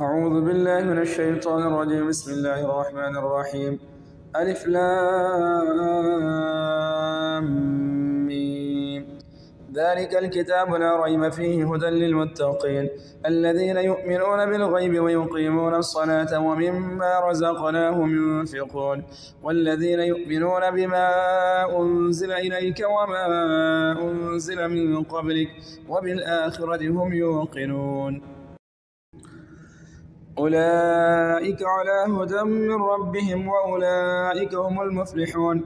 أعوذ بالله من الشيطان الرجيم. بسم الله الرحمن الرحيم. ألف لام ميم. ذلك الكتاب لا ريب فيه هدى للمتقين الذين يؤمنون بالغيب ويقيمون الصلاة ومما رزقناهم ينفقون والذين يؤمنون بما أنزل إليك وما أنزل من قبلك وبالآخرة هم يوقنون. أولئك على هدى من ربهم وأولئك هم المفلحون.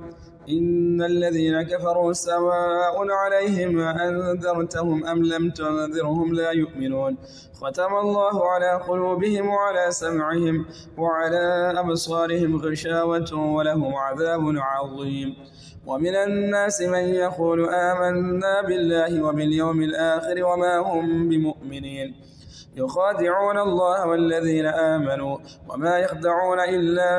إن الذين كفروا سواء عليهم أنذرتهم أم لم تنذرهم لا يؤمنون. ختم الله على قلوبهم وعلى سمعهم وعلى أبصارهم غشاوة ولهم عذاب عظيم. ومن الناس من يقول آمنا بالله وباليوم الآخر وما هم بمؤمنين يخادعون الله والذين آمنوا وما يخدعون إلا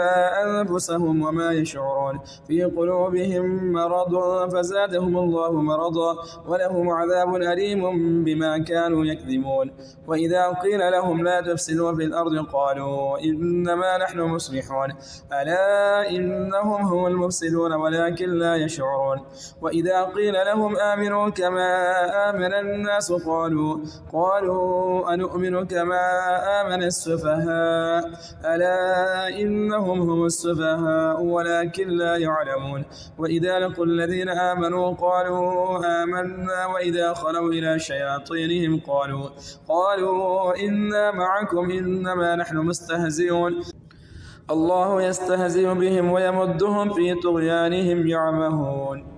أنفسهم وما يشعرون في قلوبهم مرض فزادهم الله مرضا ولهم عذاب أليم بما كانوا يكذبون. وإذا قيل لهم لا تفسدوا في الأرض قالوا إنما نحن مصلحون ألا إنهم هم المفسدون ولكن لا يشعرون. وإذا قيل لهم آمنوا كما آمن الناس قالوا أنؤمن كما آمن السفهاء ألا إنهم هم السفهاء ولكن لا يعلمون. وإذا لقوا الذين آمنوا قالوا آمنا وإذا خلوا إلى شياطينهم قالوا إنا معكم إنما نحن مستهزئون. الله يستهزئ بهم ويمدهم في طغيانهم يعمهون.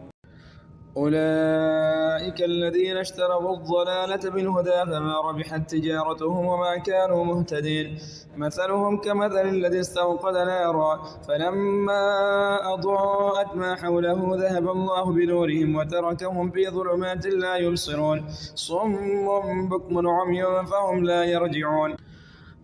أولئك الذين اشتروا الضلالة بالهدى فما ربحت تجارتهم وما كانوا مهتدين. مثلهم كمثل الذي استوقد نارا فلما أضاءت ما حوله ذهب الله بنورهم وتركهم في ظلمات لا يبصرون صم بكم عمي فهم لا يرجعون.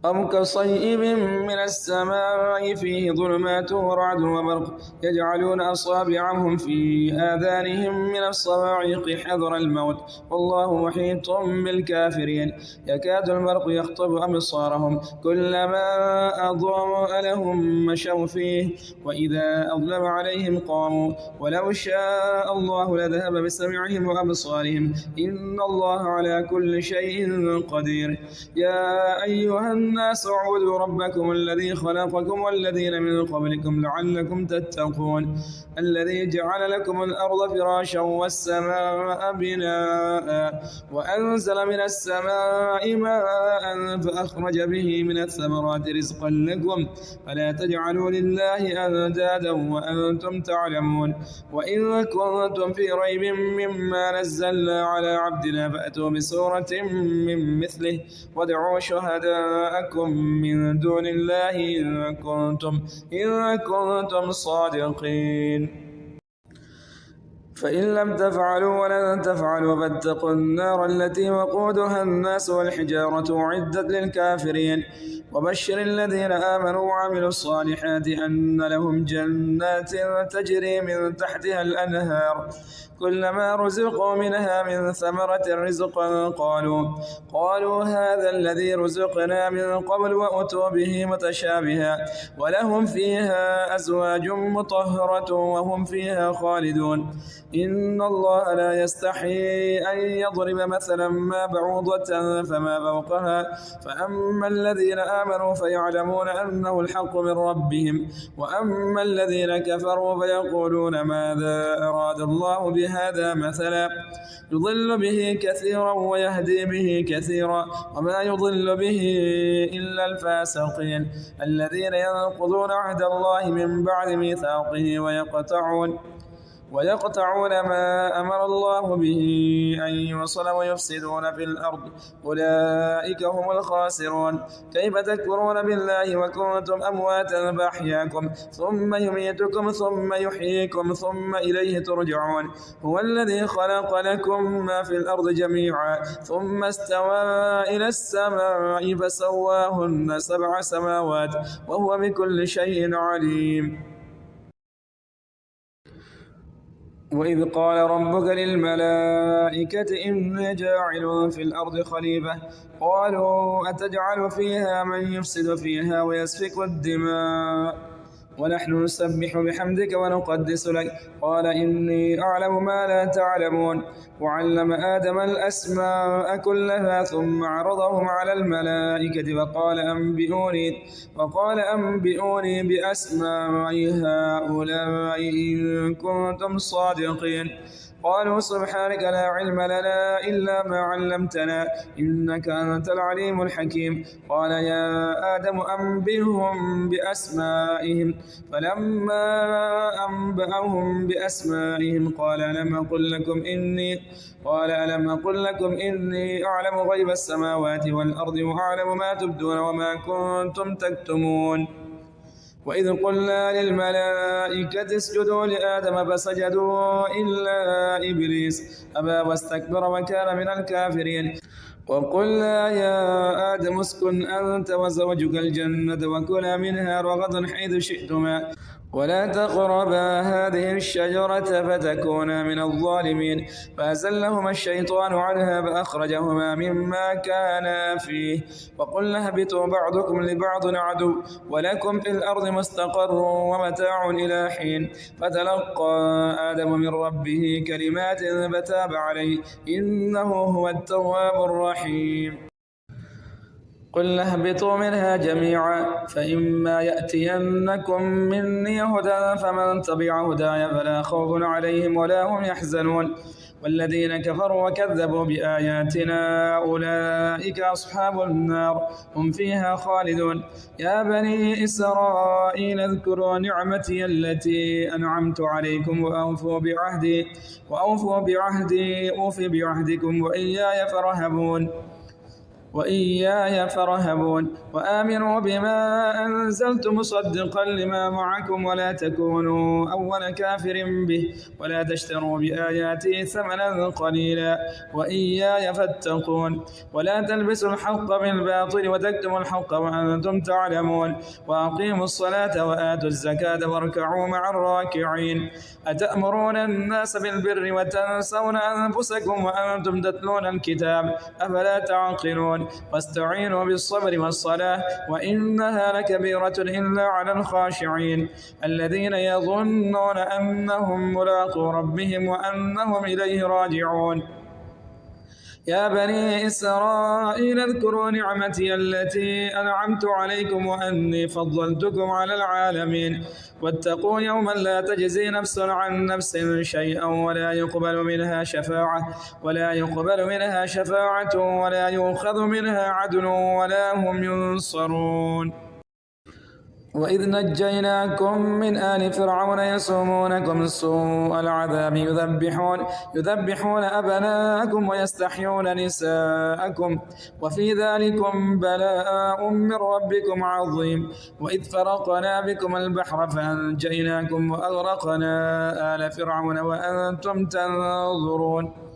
أم كصيب من السماء فيه ظلمات ورعد وبرق يجعلون أصابعهم في آذانهم من الصواعق حذر الموت والله محيط بالكافرين. يكاد البرق يخطف أبصارهم كلما أضاء لهم مشوا فيه وإذا أظلم عليهم قاموا ولو شاء الله لذهب بسمعهم وأبصارهم إن الله على كل شيء قدير. يا أيها الناس اعبدوا ربكم الذي خلقكم والذين من قبلكم لعلكم تتقون الذي جعل لكم الأرض فراشا والسماء بناء وأنزل من السماء ماء فأخرج به من الثمرات رزقا لكم فلا تجعلوا لله أندادا وأنتم تعلمون. وإن كنتم في ريب مما نزلنا على عبدنا فأتوا بسورة من مثله وادعوا شهداءكم من دون الله إن كنتم صادقين. فإن لم تفعلوا ولن تفعلوا فاتقوا النار التي وقودها الناس والحجارة أعدت للكافرين. وبشر الذين آمنوا وعملوا الصالحات أن لهم جنات تجري من تحتها الأنهار كلما رزقوا منها من ثمرة رزقا قالوا هذا الذي رزقنا من قبل وأتوا به متشابها ولهم فيها أزواج مطهرة وهم فيها خالدون. إن الله لا يستحي أن يضرب مثلا ما بعوضة فما فوقها فأما الذين آمنوا فيعلمون أنه الحق من ربهم وأما الذين كفروا فيقولون ماذا أراد الله بهذا مثلا يضل به كثيرا ويهدي به كثيرا وما يضل به إلا الفاسقين الذين ينقضون عهد الله من بعد ميثاقه ويقطعون ما أمر الله به أن يوصل ويفسدون في الأرض أولئك هم الخاسرون. كيف تكفرون بالله وكنتم أمواتا فأحياكم ثم يميتكم ثم يحييكم ثم إليه ترجعون. هو الذي خلق لكم ما في الأرض جميعا ثم استوى إلى السماء فسواهن 7 سماوات وهو بكل شيء عليم. وإذ قال ربك للملائكة إني جاعل في الأرض خليفة قالوا أتجعل فيها من يفسد فيها ويسفك الدماء ونحن نسبح بحمدك ونقدس لك قال إني أعلم ما لا تعلمون وعلم آدم الأسماء كلها ثم عرضهم على الملائكة وقال أنبئوني بأسماء هؤلاء إن كنتم صادقين قالوا سبحانك لا علم لنا إلا ما علمتنا إنك أنت العليم الحكيم قال يا آدم أنبئهم بأسمائهم فلما أنبأهم بأسمائهم قال ألم أقل لكم إني أعلم غيب السماوات والأرض وأعلم ما تبدون وما كنتم تكتمون وإذ قلنا للملائكة اسجدوا لآدم فسجدوا إلا إبليس أبى واستكبر وكان من الكافرين وقلنا يا آدم اسكن أنت وزوجك الجنة وكلا منها رغدا حيث شئتما ولا تقربا هذه الشجرة فتكونا من الظالمين فأزلهما الشيطان عنها فأخرجهما مما كانا فيه وقلنا اهبطوا بعضكم لبعض عدو ولكم في الأرض مستقر ومتاع إلى حين فتلقى آدم من ربه كلمات فتاب عليه إنه هو التواب الرحيم قلنا اهبطوا منها جميعا فإما يأتينكم مني هدى فمن تبع هداي فلا خوف عليهم ولا هم يحزنون والذين كفروا وكذبوا بآياتنا أولئك أصحاب النار هم فيها خالدون يا بني إسرائيل اذكروا نعمتي التي أنعمت عليكم وأوفوا بعهدي أوف بعهدكم وإياي فرهبون وآمنوا بما أنزلت مصدقا لما معكم ولا تكونوا أول كافر به ولا تشتروا بآياتي ثمنا قليلا وإياي فاتقون ولا تلبسوا الحق بالباطل وتكتموا الحق وأنتم تعلمون وأقيموا الصلاة وآتوا الزكاة واركعوا مع الراكعين أتأمرون الناس بالبر وتنسون أنفسكم وأنتم تتلون الكتاب أفلا تعقلون واستعينوا بالصبر والصلاة وإنها لكبيرة إلا على الخاشعين الذين يظنون أنهم ملاقو ربهم وأنهم إليه راجعون يا بني إسرائيل اذكروا نعمتي التي أنعمت عليكم وأني فضلتكم على العالمين واتقوا يوما لا تجزي نفس عن نفس شيئا ولا يقبل منها شفاعة ولا يؤخذ منها عدل ولا هم ينصرون وإذ نجيناكم من آل فرعون يسومونكم سوء العذاب يذبحون أبناءكم ويستحيون نساءكم وفي ذلكم بلاء من ربكم عظيم وإذ فرقنا بكم البحر فأنجيناكم وأغرقنا آل فرعون وأنتم تنظرون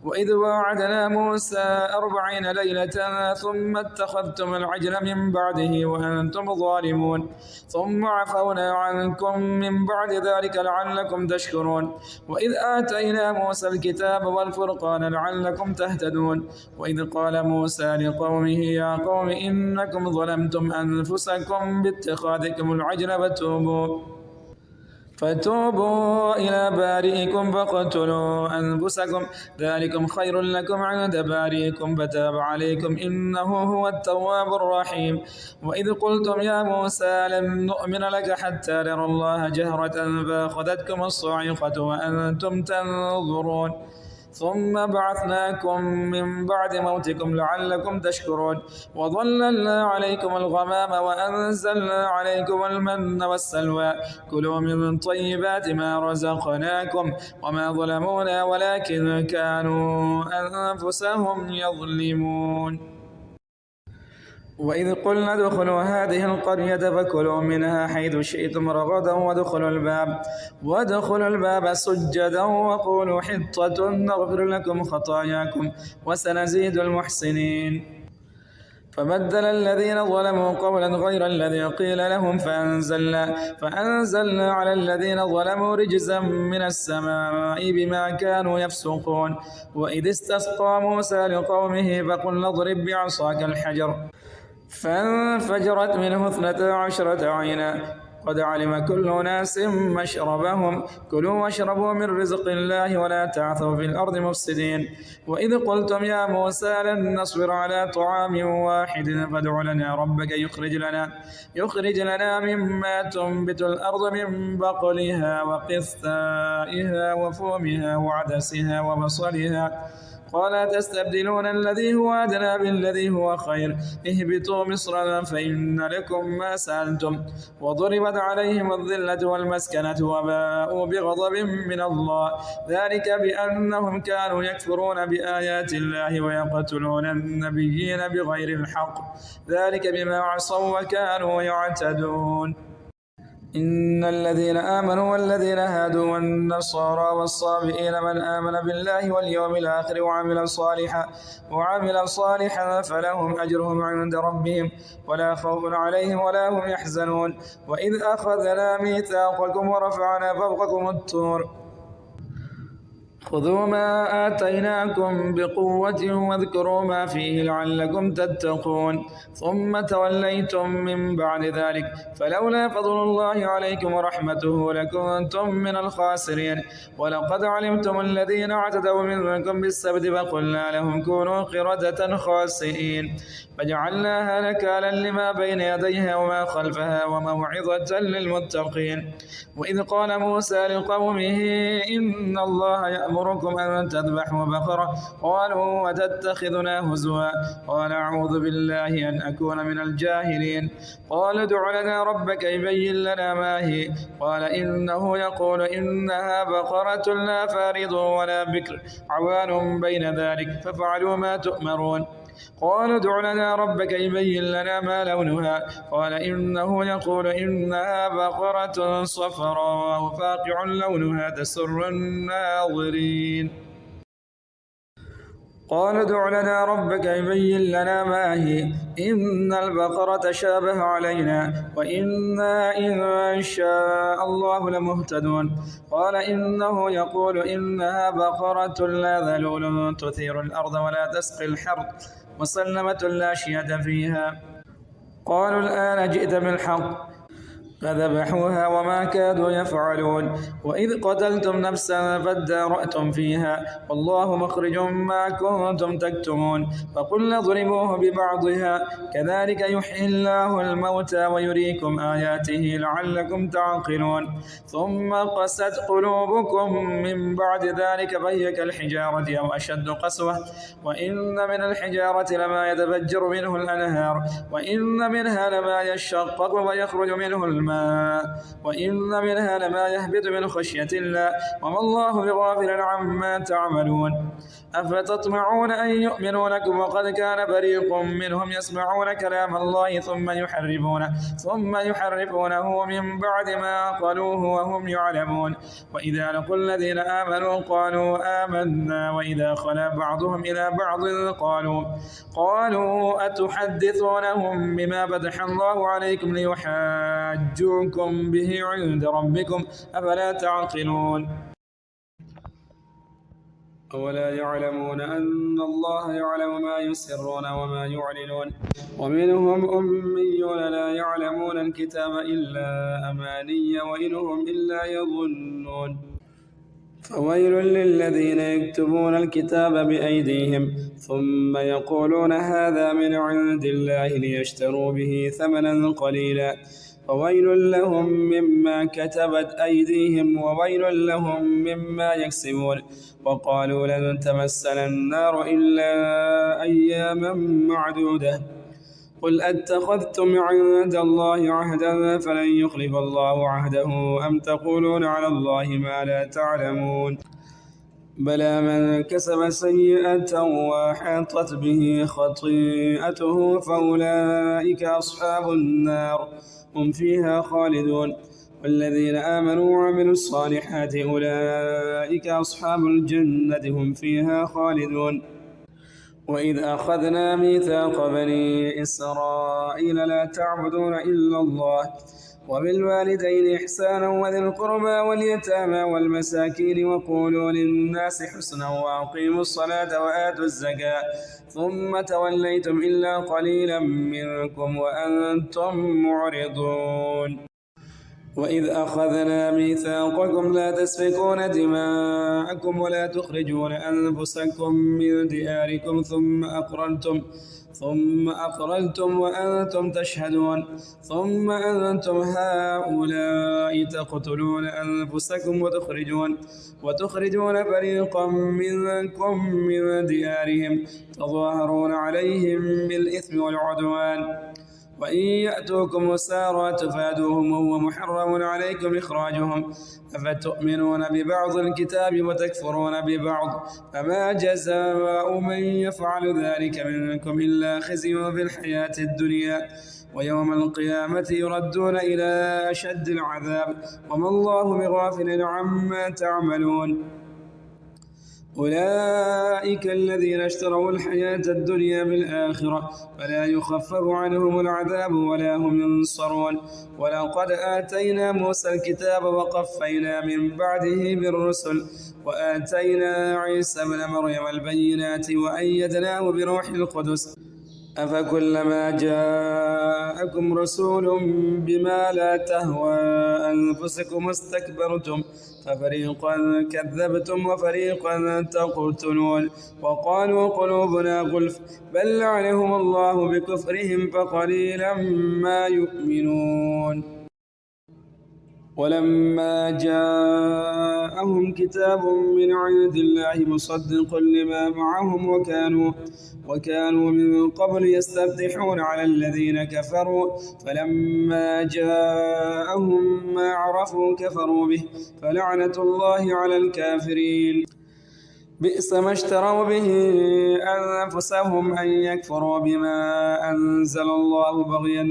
وإذ وعدنا موسى 40 ليلة ثم اتخذتم العجل من بعده وأنتم ظالمون ثم عفونا عنكم من بعد ذلك لعلكم تشكرون وإذ آتينا موسى الكتاب والفرقان لعلكم تهتدون وإذ قال موسى لقومه يا قوم إنكم ظلمتم أنفسكم باتخاذكم العجل فتوبوا إلى بارئكم فاقتلوا أنفسكم ذلكم خير لكم عند بارئكم فتاب عليكم إنه هو التواب الرحيم وإذ قلتم يا موسى لن نؤمن لك حتى نرى الله جهرة فأخذتكم الصاعقة وأنتم تنظرون ثم بعثناكم من بعد موتكم لعلكم تشكرون وظللنا عليكم الغمام وأنزلنا عليكم المن والسلوى كلوا من طيبات ما رزقناكم وما ظلمونا ولكن كانوا أنفسهم يظلمون وإذ قلنا ادخلوا هذه القرية فكلوا منها حيث شئتم رغدا وادخلوا الباب سجدا وقولوا حطة نغفر لكم خطاياكم وسنزيد المحسنين فبدل الذين ظلموا قولا غير الذي قيل لهم فأنزلنا على الذين ظلموا رجزا من السماء بما كانوا يفسقون. وإذ استسقى موسى لقومه فقلنا اضرب بعصاك الحجر فانفجرت منه 12 عينا قد علم كل أناس مشربهم كلوا واشربوا من رزق الله ولا تعثوا في الأرض مفسدين. وإذ قلتم يا موسى لن نصبر على طعام واحد فادع لنا ربك يخرج لنا مما تنبت الأرض من بقلها وقثائها وفومها وعدسها وبصلها قال تستبدلون الذي هو أدنى بالذي هو خير اهبطوا مصرا فإن لكم ما سألتم. وضربت عليهم الذلة والمسكنة وباءوا بغضب من الله ذلك بأنهم كانوا يكفرون بآيات الله ويقتلون النبيين بغير الحق ذلك بما عصوا وكانوا يعتدون. إن الذين آمنوا والذين هادوا والنصارى والصابئين من آمن بالله واليوم الآخر وعمل صالحا فلهم أجرهم عند ربهم ولا خوف عليهم ولا هم يحزنون. وإذ أخذنا ميثاقكم ورفعنا فوقكم الطور خذوا ما آتيناكم بقوة واذكروا ما فيه لعلكم تتقون ثم توليتم من بعد ذلك فلولا فضل الله عليكم ورحمته لكنتم من الخاسرين. ولقد علمتم الذين اعتدوا منكم بالسبت فقلنا لهم كونوا قردة خاسئين فجعلناها نكالا لما بين يديها وما خلفها وموعظة للمتقين. وإذ قال موسى لقومه إن الله يأمركم أن تذبحوا بقرة قالوا وتتخذنا هزوا قال أعوذ بالله أن أكون من الجاهلين. قال ادع لنا ربك يبين لنا ما هي قال إنه يقول إنها بقرة لا فارض ولا بكر عوان بين ذلك ففعلوا ما تؤمرون. قال ادع لنا ربك يبين لنا ما لونها قال إنه يقول إنها بقرة صفراء فاقع لونها تسر الناظرين. قال ادع لنا ربك يبين لنا ما هي إن البقرة شابه علينا وإنا إن شاء الله لمهتدون. قال إنه يقول إنها بقرة لا ذلول تثير الأرض ولا تسقي الحرث مسلمة لا شية فيها. قالوا الآن جئت بالحق فذبحوها وما كادوا يفعلون. وإذ قتلتم نفسا فادارأتم فيها والله مخرج ما كنتم تكتمون فقلنا اضربوه ببعضها كذلك يحيي الله الموتى ويريكم آياته لعلكم تعقلون. ثم قست قلوبكم من بعد ذلك فهي كالحجارة أو أشد قسوة وإن من الحجارة لما يتفجر منه الأنهار وإن منها لما يشقق ويخرج منه الماء وإن منها لما يهبط من خشية الله وما الله بغافل عما تعملون. أفتطمعون أن يؤمنوا لكم وقد كان فريق منهم يسمعون كلام الله ثم يحرفونه من بعد ما قالوه وهم يعلمون. وإذا لقوا الذين آمنوا قالوا آمنا وإذا خلا بعضهم إلى بعض قالوا أتحدثونهم بما فتح الله عليكم ليحاجوكم به عند ربكم أفلا تعقلون. أولا يعلمون أن الله يعلم ما يسرون وما يعلنون. ومنهم أميون لا يعلمون الكتاب إلا أماني وإنهم إلا يظنون. فويل للذين يكتبون الكتاب بأيديهم ثم يقولون هذا من عند الله ليشتروا به ثمنا قليلا فويل لهم مما كتبت أيديهم وويل لهم مما يكسبون. وقالوا لن تمسنا النار إلا أياما معدودة قل أتخذتم عند الله عهدا فلن يخلف الله عهده أم تقولون على الله ما لا تعلمون. بلى من كسب سيئة وحاطت به خطيئته فأولئك أصحاب النار هم فيها خالدون. والذين آمنوا وعملوا الصالحات أولئك أصحاب الجنة هم فيها خالدون. وإذ أخذنا ميثاق بني إسرائيل لا تعبدون إلا الله وبالوالدين إحسانا وذي القربى واليتامى والمساكين وقولوا للناس حسنا وأقيموا الصلاة وآتوا الزكاة ثم توليتم إلا قليلا منكم وأنتم معرضون وإذ أخذنا ميثاقكم لا تسفكون دماءكم ولا تخرجون أنفسكم من دياركم ثم أقررتم وأنتم تشهدون ثم أنتم هؤلاء تقتلون أنفسكم وتخرجون فريقا منكم من ديارهم تظاهرون عليهم بالإثم والعدوان وإن يأتوكم أسارى تفادوهم وهو محرم عليكم إخراجهم أفتؤمنون ببعض الكتاب وتكفرون ببعض فما جزاء من يفعل ذلك منكم إلا خزي في الحياة الدنيا ويوم القيامة يردون إلى أشد العذاب وما الله بغافل عما تعملون أولئك الذين اشتروا الحياة الدنيا بالآخرة فلا يخفف عنهم العذاب ولا هم ينصرون ولقد آتينا موسى الكتاب وقفينا من بعده بالرسل وآتينا عيسى ابن مريم البينات وأيدناه بروح القدس أفكلما جاءكم رسول بما لا تهوى أنفسكم استكبرتم ففريقا كذبتم وفريقا تقتلون وقالوا قلوبنا غلف بل لعنهم الله بكفرهم فقليلا ما يؤمنون ولما جاءهم كتاب من عند الله مصدق لما معهم وكانوا من قبل يستفتحون على الذين كفروا فلما جاءهم ما عرفوا كفروا به فلعنة الله على الكافرين بئس ما اشتروا به أنفسهم أن يكفروا بما أنزل الله بغيا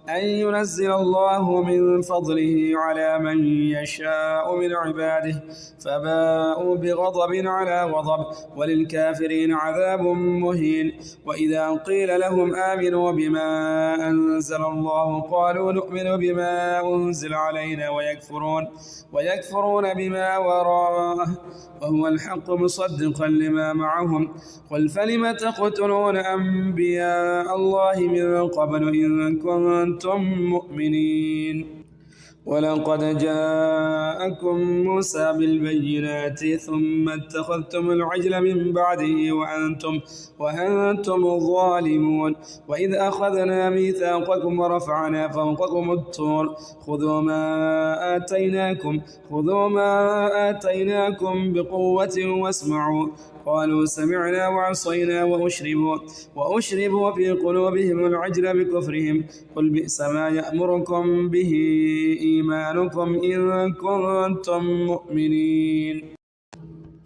أن ينزل الله من فضله على من يشاء من عباده فباءوا بغضب على غضب وللكافرين عذاب مهين وإذا قيل لهم آمنوا بما أنزل الله قالوا نؤمن بما أنزل علينا ويكفرون بما وراءه وهو الحق مصدقا لما معهم قل فلم تقتلون أنبياء الله من قبل إن كنتم مؤمنين ولقد جاءكم موسى بالبينات ثم اتخذتم العجل من بعده وأنتم ظالمون وإذ أخذنا ميثاقكم ورفعنا فوقكم الطور خذوا ما آتيناكم بقوة واسمعوا قالوا سمعنا وعصينا وأشربوا في قلوبهم العجل بكفرهم قل بئس ما يأمركم به إيمانكم إن كنتم مؤمنين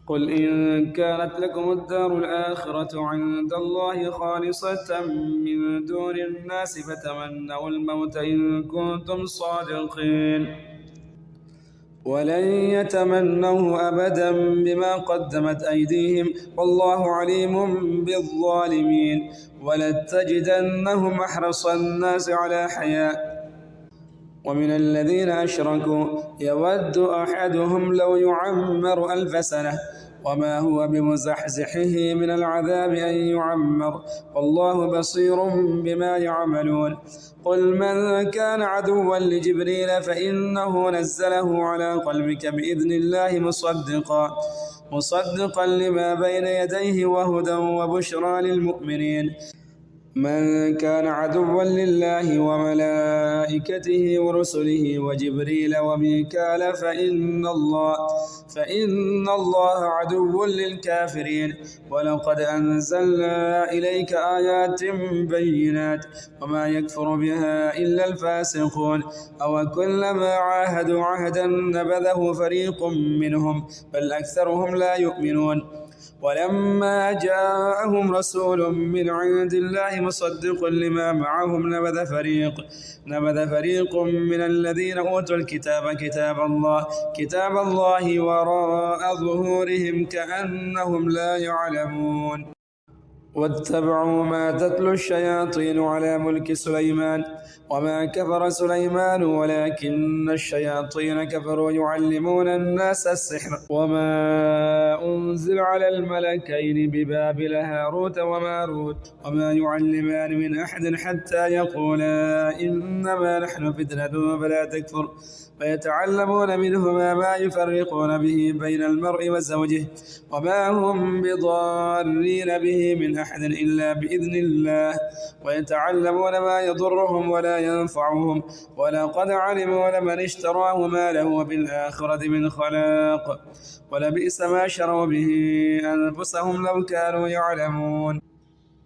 قل إن كانت لكم الدار الآخرة عند الله خالصة من دون الناس فتمنوا الموت إن كنتم صادقين ولن يتمنوه أبدا بما قدمت أيديهم والله عليم بالظالمين ولتجدنهم أحرص الناس على حياة ومن الذين أشركوا يود أحدهم لو يعمر 1000 سنة وما هو بمزحزحه من العذاب أن يعمر والله بصير بما يعملون قل من كان عدوا لجبريل فإنه نزله على قلبك بإذن الله مصدقا لما بين يديه وهدى وبشرى للمؤمنين من كان عدوا لله وملائكته ورسله وجبريل وميكال فإن الله عدو للكافرين ولقد أنزلنا إليك آيات بينات وما يكفر بها إلا الفاسقون أو كلما عاهدوا عهدا نبذه فريق منهم بل أكثرهم لا يؤمنون ولما جاءهم رسول من عند الله مصدق لما معهم نبذ فريق من الذين أوتوا الكتاب كتاب الله وراء ظهورهم كأنهم لا يعلمون واتبعوا ما تتلو الشياطين على ملك سليمان وما كفر سليمان ولكن الشياطين كفروا يعلمون الناس السحر وما أنزل على الملكين ببابل هاروت وماروت وما يعلمان من أحد حتى يقولا إنما نحن فتنة فلا تكفر فيتعلمون منهما ما يفرقون به بين المرء وزوجه وما هم بضارين به من أحد إلا بإذن الله ويتعلمون ما يضرهم ولا ينفعهم ولقد علموا لمن اشتراه ما له بالآخرة من خلاق ولبئس ما شروا به أنفسهم لو كانوا يعلمون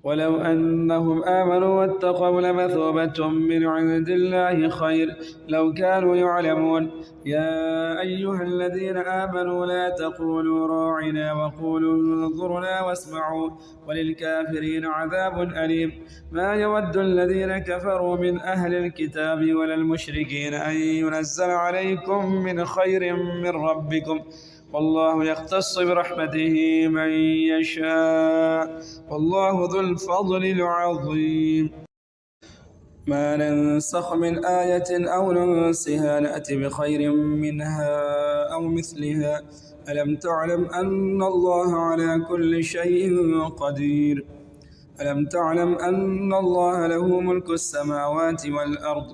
ولو أنهم آمنوا واتقوا لمثوبة من عند الله خير لو كانوا يعلمون يا أيها الذين آمنوا لا تقولوا راعنا وقولوا انظرنا واسمعوا وللكافرين عذاب أليم ما يود الذين كفروا من أهل الكتاب ولا المشركين أن ينزل عليكم من خير من ربكم والله يختص برحمته من يشاء والله ذو الفضل العظيم ما ننسخ من آية أو ننسها نأتي بخير منها أو مثلها ألم تعلم أن الله على كل شيء قدير ألم تعلم أن الله له ملك السماوات والأرض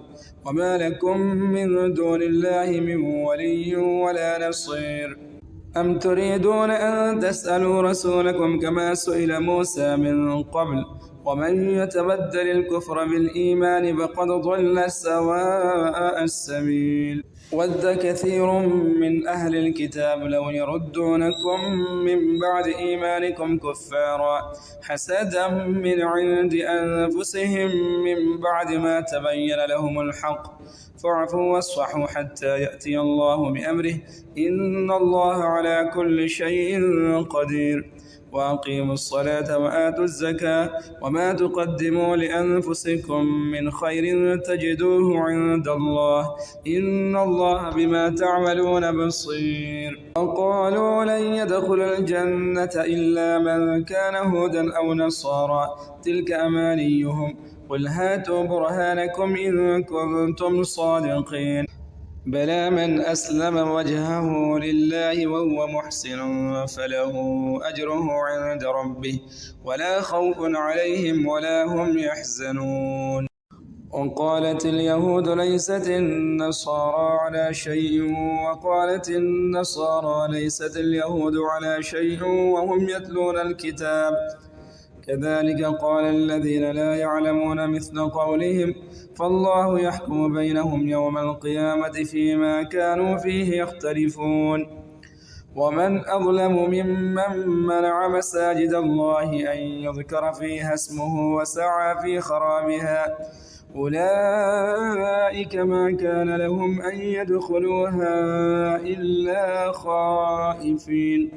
وما لكم من دون الله من ولي ولا نصير أم تريدون أن تسألوا رسولكم كما سئل موسى من قبل ومن يتبدل الكفر بالإيمان فقد ضل سواء السبيل ود كثير من أهل الكتاب لو يردونكم من بعد إيمانكم كفارا حسدا من عند أنفسهم من بعد ما تبين لهم الحق فاعفوا واصفحوا حتى يأتي الله بأمره إن الله على كل شيء قدير وأقيموا الصلاة وآتوا الزكاة وما تقدموا لأنفسكم من خير تجدوه عند الله إن الله بما تعملون بصير وقالوا لن يدخل الجنة إلا من كان هودا أو نصارى تلك أمانيهم قل هاتوا برهانكم إن كنتم صادقين بلى من أسلم وجهه لله وهو محسن فله أجره عند ربه ولا خوف عليهم ولا هم يحزنون وقالت اليهود ليست النصارى على شيء وقالت النصارى ليست اليهود على شيء وهم يتلون الكتاب كذلك قال الذين لا يعلمون مثل قولهم فالله يحكم بينهم يوم القيامة فيما كانوا فيه يختلفون ومن أظلم ممن منع مساجد الله أن يذكر فيها اسمه وسعى في خرابها أولئك ما كان لهم أن يدخلوها إلا خائفين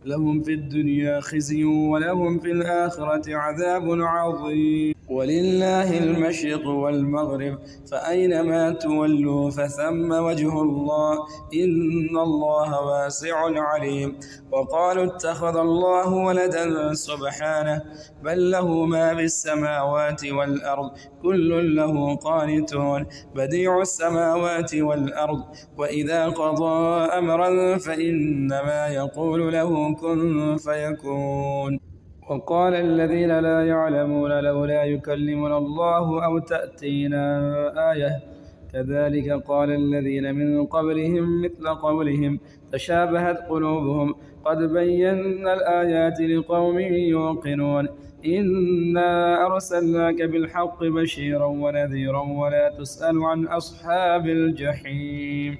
لهم في الدنيا خزي ولهم في الآخرة عذاب عظيم ولله المشرق والمغرب فأينما تولوا فثم وجه الله إن الله واسع عليم وقالوا اتخذ الله ولدا سبحانه بل له ما في السماوات والأرض كل له قانتون بديع السماوات والأرض وإذا قضى أمرا فإنما يقول له كن فيكون وقال الذين لا يعلمون لولا يكلمنا الله أو تأتينا آية كذلك قال الذين من قبلهم مثل قولهم تشابهت قلوبهم قد بينا الآيات لقوم يوقنون إنا أرسلناك بالحق بشيرا ونذيرا ولا تسأل عن أصحاب الجحيم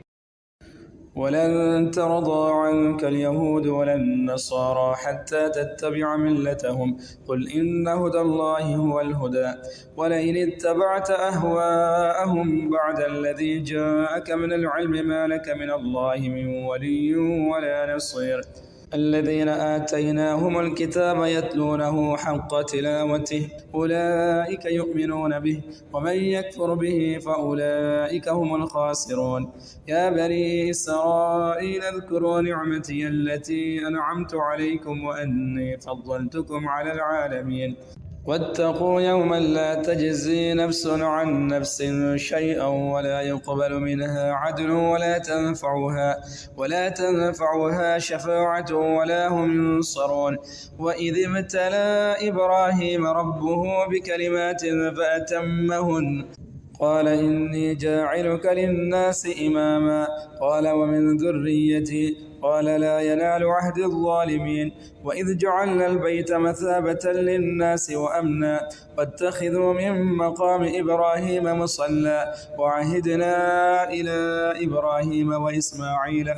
ولن ترضى عنك اليهود ولا النصارى حتى تتبع ملتهم قل إن هدى الله هو الهدى ولئن اتبعت أهواءهم بعد الذي جاءك من العلم ما لك من الله من ولي ولا نصير الذين آتيناهم الكتاب يتلونه حق تلاوته أولئك يؤمنون به ومن يكفر به فأولئك هم الخاسرون. يا بني إسرائيل اذكروا نعمتي التي أنعمت عليكم وأني فضلتكم على العالمين. واتقوا يوما لا تجزي نفس عن نفس شيئا ولا يقبل منها عدل ولا تنفعها شفاعة ولا هم ينصرون. وإذ ابتلى إبراهيم ربه بكلمات فأتمهن قال إني جاعلك للناس إماما قال ومن ذريتي قال لا ينال عهد الظالمين. وإذ جعلنا البيت مثابة للناس وأمنا واتخذوا من مقام إبراهيم مصلى وعهدنا إلى إبراهيم وإسماعيل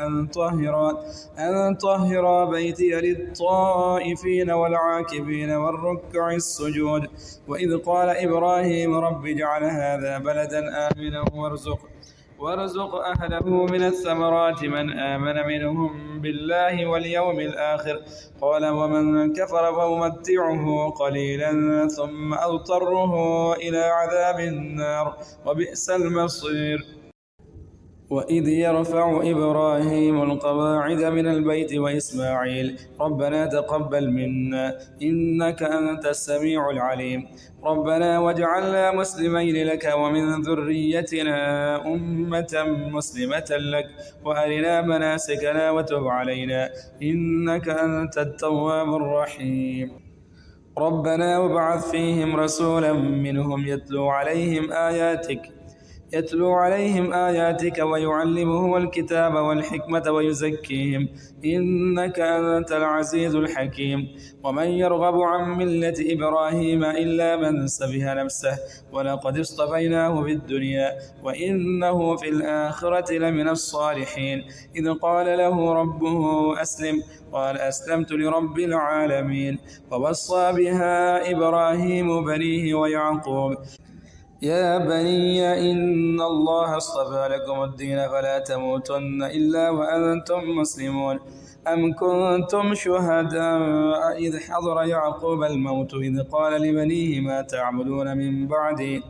أن طهرا بيتي للطائفين والعاكفين والركع السجود. وإذ قال إبراهيم رب اجعل هذا بلدا آمنا وارزق أهله من الثمرات من آمن منهم بالله واليوم الآخر قال ومن كفر فأمتعه قليلا ثم أضطره إلى عذاب النار وبئس المصير. وإذ يرفع إبراهيم القواعد من البيت وإسماعيل ربنا تقبل منا إنك أنت السميع العليم ربنا واجعلنا مسلمين لك ومن ذريتنا أمة مسلمة لك وأرنا مناسكنا وتب علينا إنك أنت التواب الرحيم. ربنا وابعث فيهم رسولا منهم يتلو عليهم آياتك ويعلمهم الكتاب والحكمة ويزكيهم إنك أنت العزيز الحكيم. ومن يرغب عن ملة إبراهيم إلا من سفه نفسه ولقد اصطفيناه في الدنيا وإنه في الآخرة لمن الصالحين. إذ قال له ربه أسلم قال أسلمت لرب العالمين. ووصى بها إبراهيم بنيه ويعقوب يا بني إن الله اصطفى لكم الدين فلا تموتن إلا وأنتم مسلمون. أم كنتم شهداء إذ حضر يعقوب الموت إذ قال لبنيه ما تعبدون من بعدي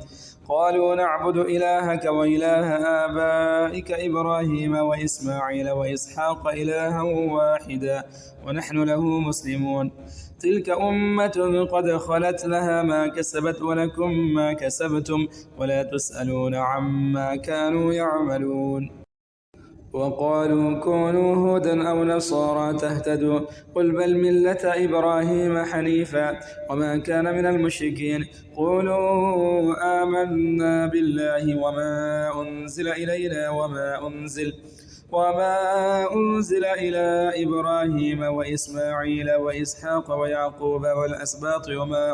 قالوا نعبد إلهك وإله آبائك إبراهيم وإسماعيل وإسحاق إلها واحدا ونحن له مسلمون. تلك أمة قد خلت لها ما كسبت ولكم ما كسبتم ولا تسألون عما كانوا يعملون. وقالوا كونوا هودا أو نصارى تهتدوا قل بل ملة إبراهيم حنيفا وما كان من المشركين. قولوا آمنا بالله وما أنزل إلينا وما أنزل إلى إبراهيم وإسماعيل وإسحاق ويعقوب والأسباط وما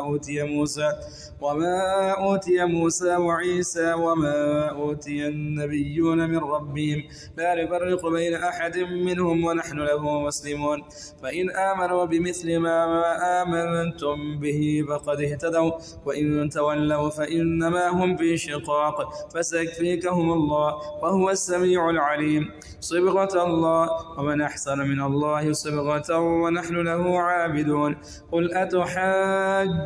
أوتي موسى وعيسى وما أوتي النبيون من ربهم لا نفرق بين أحد منهم ونحن له مسلمون. فإن آمنوا بمثل ما آمنتم به فقد اهتدوا وإن تولوا فإنما هم في شقاق فسيكفيكهم الله وهو السميع العليم. صبغة الله ومن أحسن من الله صبغة ونحن له عابدون. قل أتحاجوننا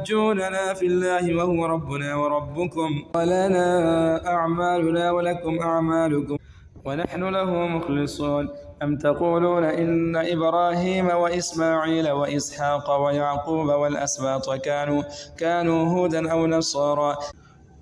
في الله وهو ربنا وربكم ولنا أعمالنا ولكم أعمالكم ونحن له مخلصون. أم تقولون إن إبراهيم وإسماعيل وإسحاق ويعقوب والأسباط كانوا هودا أو نصارى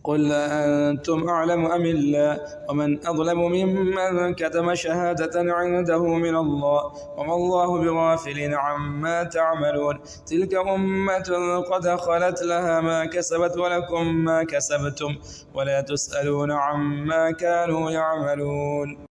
قل أنتم أعلم أم الله ومن أظلم ممن كتم شهادة عنده من الله وما الله بغافل عما تعملون. تلك أمة قد خلت لها ما كسبت ولكم ما كسبتم ولا تسألون عما كانوا يعملون.